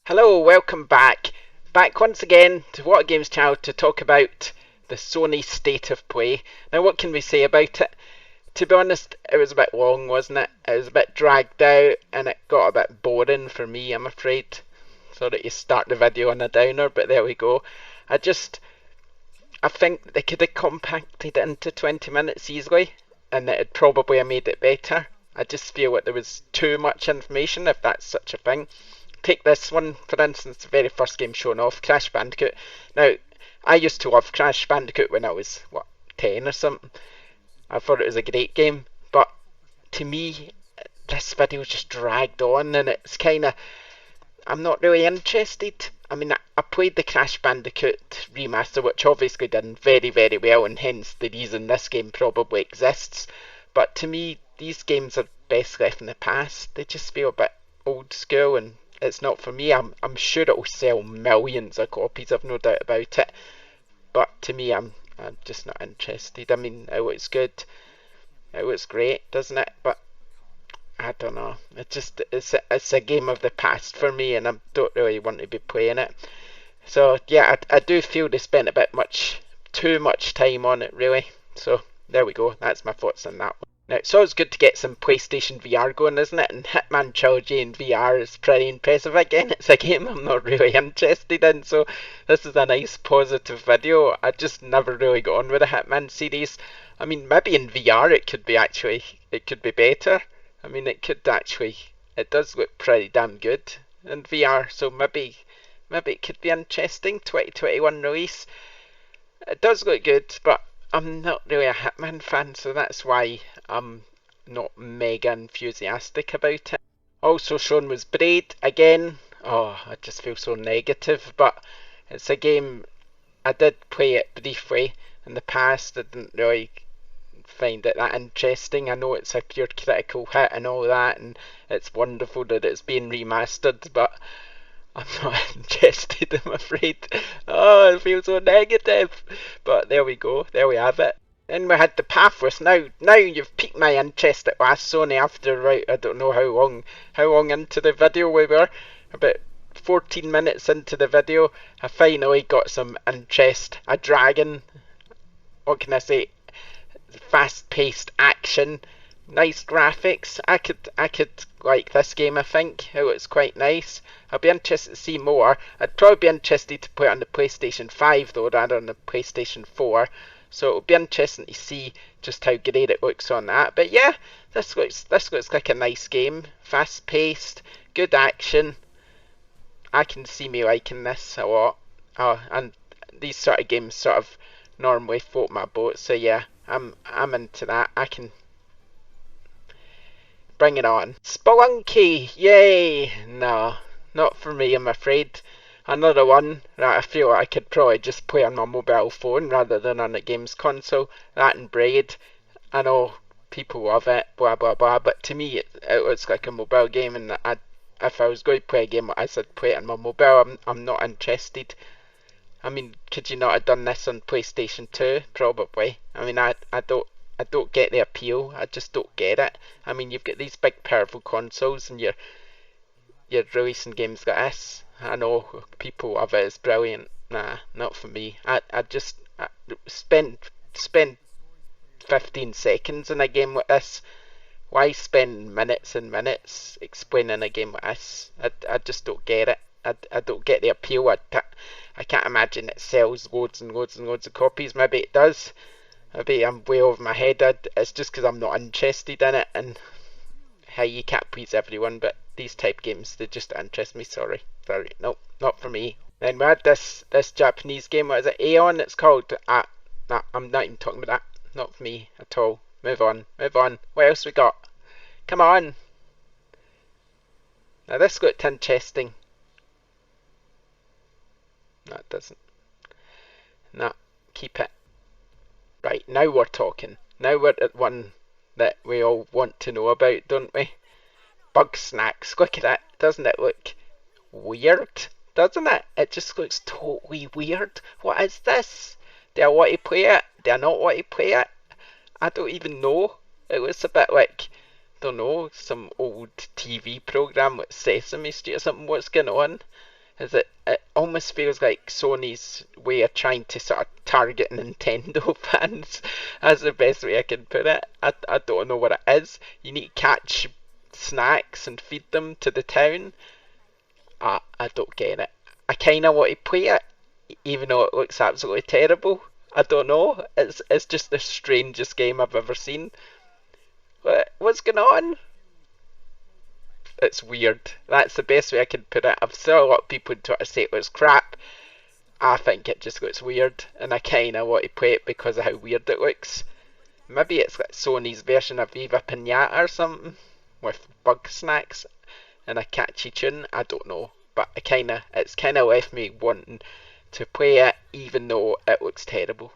Hello, welcome back. Back once again to What Games Channel to talk about the Sony State of Play. Now, what can we say about it? To be honest, it was a bit long, wasn't it? It was a bit dragged out and it got a bit boring for me, I'm afraid. So that you start the video on a downer, but there we go. I think they could have compacted it into 20 minutes easily and it'd probably have made it better. I just feel like there was too much information, if that's such a thing. Take this one, for instance, the very first game shown off, Crash Bandicoot. Now, I used to love Crash Bandicoot when I was, 10 or something. I thought it was a great game, but to me, this video just dragged on, and it's kind of, I'm not really interested. I mean, I played the Crash Bandicoot remaster, which obviously did very, very well, and hence the reason this game probably exists. But to me, these games are best left in the past. They just feel a bit old school, and it's not for me. I'm sure it will sell millions of copies, I've no doubt about it. But to me, I'm just not interested. I mean, it looks good. It looks great, doesn't it? But I don't know. It's a game of the past for me, and I don't really want to be playing it. So yeah, I do feel they spent too much time on it, really. So there we go. That's my thoughts on that one. Now, it's always good to get some PlayStation VR going, isn't it? And Hitman Trilogy in VR is pretty impressive. Again, it's a game I'm not really interested in, so this is a nice positive video. I just never really got on with the Hitman series. I mean, maybe in VR it could be better. I mean, it does look pretty damn good in VR, so maybe it could be interesting. 2021 release. It does look good, but I'm not really a Hitman fan, so that's why I'm not mega enthusiastic about it. Also shown was Braid again. Oh, I just feel so negative, but it's a game, I did play it briefly in the past. I didn't really find it that interesting. I know it's a pure critical hit and all that, and it's wonderful that it's being remastered, but I'm not interested, I'm afraid. Oh, I feel so negative. But there we go. There we have it. Then we had the Pathless. Now you've piqued my interest at last, Sony. After I don't know how long into the video we were. About 14 minutes into the video, I finally got some interest. A dragon. What can I say? Fast-paced action. Nice graphics. I could like this game, I think. It looks quite nice. I'll be interested to see more. I'd probably be interested to play it on the PlayStation 5 though, rather than the PlayStation 4. So it'll be interesting to see just how great it looks on that. But yeah, this looks like a nice game. Fast paced, good action. I can see me liking this a lot. Oh, and these sort of games sort of normally float my boat. So yeah, I'm into that. I can bring it on. Spelunky, yay! No, not for me, I'm afraid. Another one that I feel I could probably just play on my mobile phone rather than on a games console. That and Braid. I know people love it, blah blah blah, but to me it looks like a mobile game, and if I was going to play a game, I said play it on my mobile. I'm not interested. I mean, could you not have done this on PlayStation 2? Probably. I mean, I don't get the appeal. I just don't get it. I mean, you've got these big powerful consoles and you're releasing games like this. I know people love it, it's brilliant. Nah, not for me. I spend 15 seconds in a game like this. Why spend minutes and minutes explaining a game like this? I just don't get it. I don't get the appeal. I can't imagine it sells loads and loads and loads of copies. Maybe it does. Maybe I'm way over my head. It's just because I'm not interested in it, and hey, you can't please everyone, but these type games, they just interest me. Sorry, nope, not for me. Then we had this Japanese game. What is it? Aeon it's called. Nah, I'm not even talking about that. Not for me at all. Move on. What else we got? Come on. Now this looked interesting. No, it doesn't. No, keep it. Right, now we're talking. Now we're at one that we all want to know about, don't we? Bug Snacks. Look at that. Doesn't it look weird? Doesn't it? It just looks totally weird. What is this? Do I want to play it? Do I not want to play it? I don't even know. It was a bit like, don't know, some old TV program with Sesame Street or something. What's going on? It almost feels like Sony's way of trying to sort of target Nintendo fans. That's the best way I can put it. I don't know what it is. You need to catch snacks and feed them to the town. I don't get it. I kind of want to play it, even though it looks absolutely terrible. I don't know. It's just the strangest game I've ever seen. What's going on? It's weird. That's the best way I can put it. I've seen a lot of people on Twitter say it looks crap. I think it just looks weird, and I kind of want to play it because of how weird it looks. Maybe it's like Sony's version of Viva Pinata or something, with bug snacks and a catchy tune. I don't know, but it's kind of left me wanting to play it, even though it looks terrible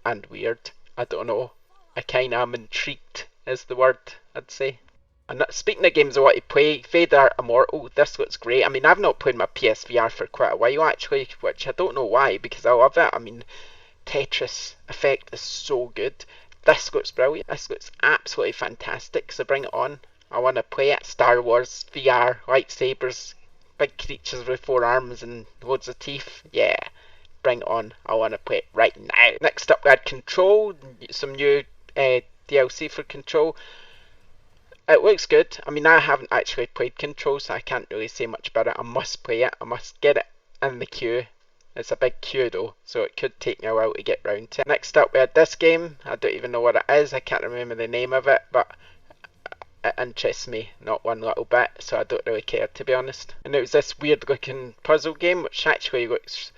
and weird. I don't know. I kind of am intrigued, is the word I'd say. And speaking of games I want to play, Vader Immortal, this looks great. I mean, I've not played my PSVR for quite a while actually, which I don't know why, because I love it. I mean, Tetris Effect is so good. This looks brilliant. This looks absolutely fantastic, so bring it on. I want to play it. Star Wars, VR, lightsabers, big creatures with 4 arms and loads of teeth. Yeah, bring it on. I want to play it right now. Next up we had Control, some new DLC for Control. It looks good. I mean, I haven't actually played Control, so I can't really say much about it. I must play it. I must get it in the queue. It's a big queue though, so it could take me a while to get round to it. Next up we had this game. I don't even know what it is. I can't remember the name of it, but it interests me not one little bit, so I don't really care, to be honest. And it was this weird looking puzzle game, which actually looks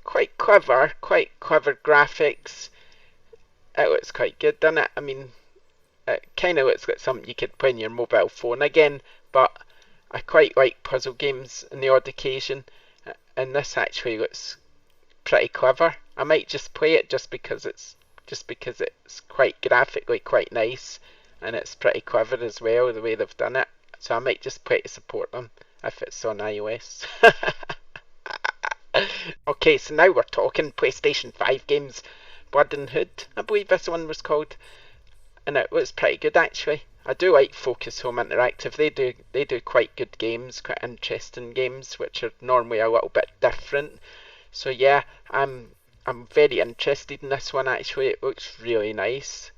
quite clever graphics. It looks quite good, doesn't it? I mean, it kind of looks like something you could play on your mobile phone again, but I quite like puzzle games on the odd occasion, and this actually looks pretty clever. I might just play it just because it's quite graphically quite nice, and it's pretty clever as well the way they've done it. So I might just play to support them if it's on iOS. Okay, so now we're talking PlayStation 5 games. Blood and Hood, I believe this one was called. And it was pretty good actually. I do like Focus Home Interactive. They do quite good games, quite interesting games, which are normally a little bit different. So yeah, I'm very interested in this one actually. It looks really nice.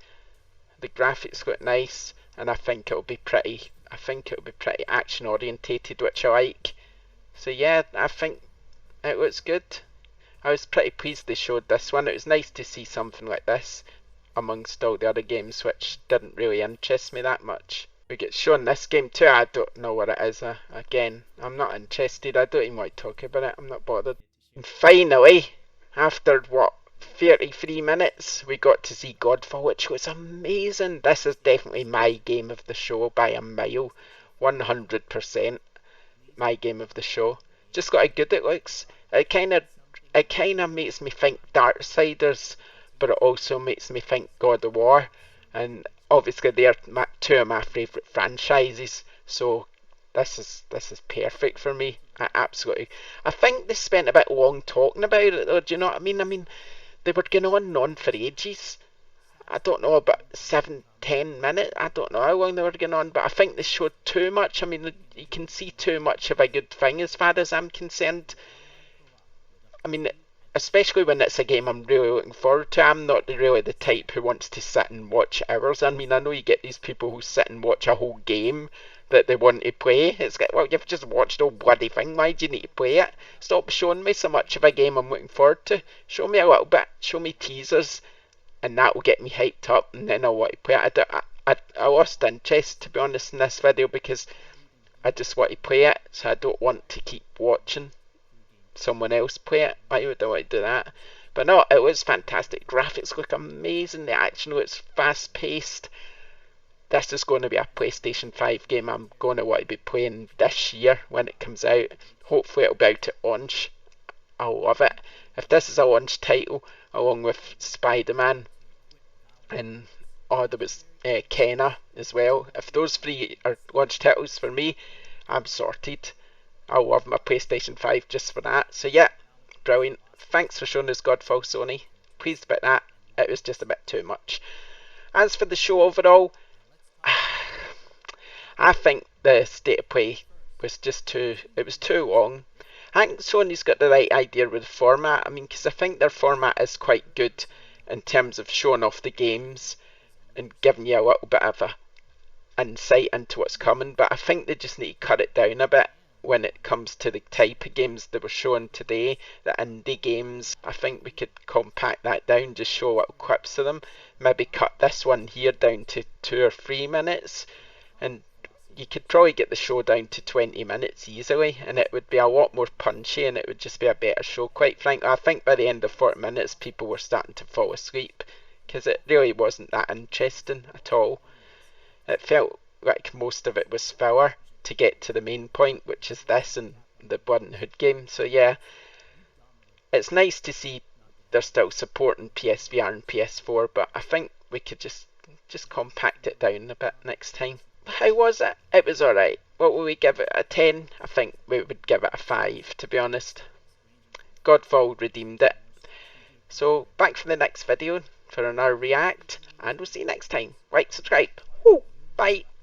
The graphics look nice, and I think it'll be pretty action orientated, which I like. So yeah, I think it looks good. I was pretty pleased they showed this one. It was nice to see something like this amongst all the other games which didn't really interest me that much. We get shown this game too. I don't know what it is. Again, I'm not interested. I don't even want to talk about it. I'm not bothered. And finally, after 33 minutes, we got to see Godfall, which was amazing. This is definitely my game of the show by a mile. 100% my game of the show. Just got how good it looks. It kind of makes me think Darksiders, but it also makes me think God of War, and obviously they're two of my favourite franchises, so this is perfect for me. I think they spent a bit long talking about it though, do you know what I mean? I mean, they were going on for ages. I don't know, about 7-10 minutes, I don't know how long they were going on, but I think they showed too much. I mean, you can see too much of a good thing as far as I'm concerned. I mean, especially when it's a game I'm really looking forward to. I'm not really the type who wants to sit and watch hours. I mean, I know you get these people who sit and watch a whole game that they want to play. It's like, well, you've just watched the whole bloody thing. Why do you need to play it? Stop showing me so much of a game I'm looking forward to. Show me a little bit. Show me teasers, and that will get me hyped up, and then I'll want to play it. I lost interest, to be honest, in this video because I just want to play it, so I don't want to keep watching someone else play it. Why would I want to do that? But no, it was fantastic. Graphics look amazing. The action looks fast paced. This is going to be a PlayStation 5 game I'm going to want to be playing this year when it comes out. Hopefully it'll be out at launch. I'll love it. If this is a launch title along with Spider-Man and there was Kenna as well. If those 3 are launch titles for me, I'm sorted. I love my PlayStation 5 just for that. So yeah, brilliant. Thanks for showing us Godfall, Sony. pleased about that. It was just a bit too much. As for the show overall, I think the state of play was just too long. I think Sony's got the right idea with the format. I mean, because I think their format is quite good in terms of showing off the games and giving you a little bit of a insight into what's coming, but I think they just need to cut it down a bit when it comes to the type of games they were showing today, the indie games. I think we could compact that down, just show little clips of them, maybe cut this one here down to 2 or 3 minutes, and you could probably get the show down to 20 minutes easily, and it would be a lot more punchy, and it would just be a better show, quite frankly. I think by the end of 40 minutes people were starting to fall asleep, because it really wasn't that interesting at all. It felt like most of it was filler to get to the main point, which is this and the Blood and Hood game. So yeah, it's nice to see they're still supporting PSVR and PS4, but I think we could just compact it down a bit next time. How was it? It was alright. What will we give it? A 10? I think we would give it a 5, to be honest. Godfall redeemed it. So back for the next video for another react, and we'll see you next time. Like, subscribe. Woo! Bye!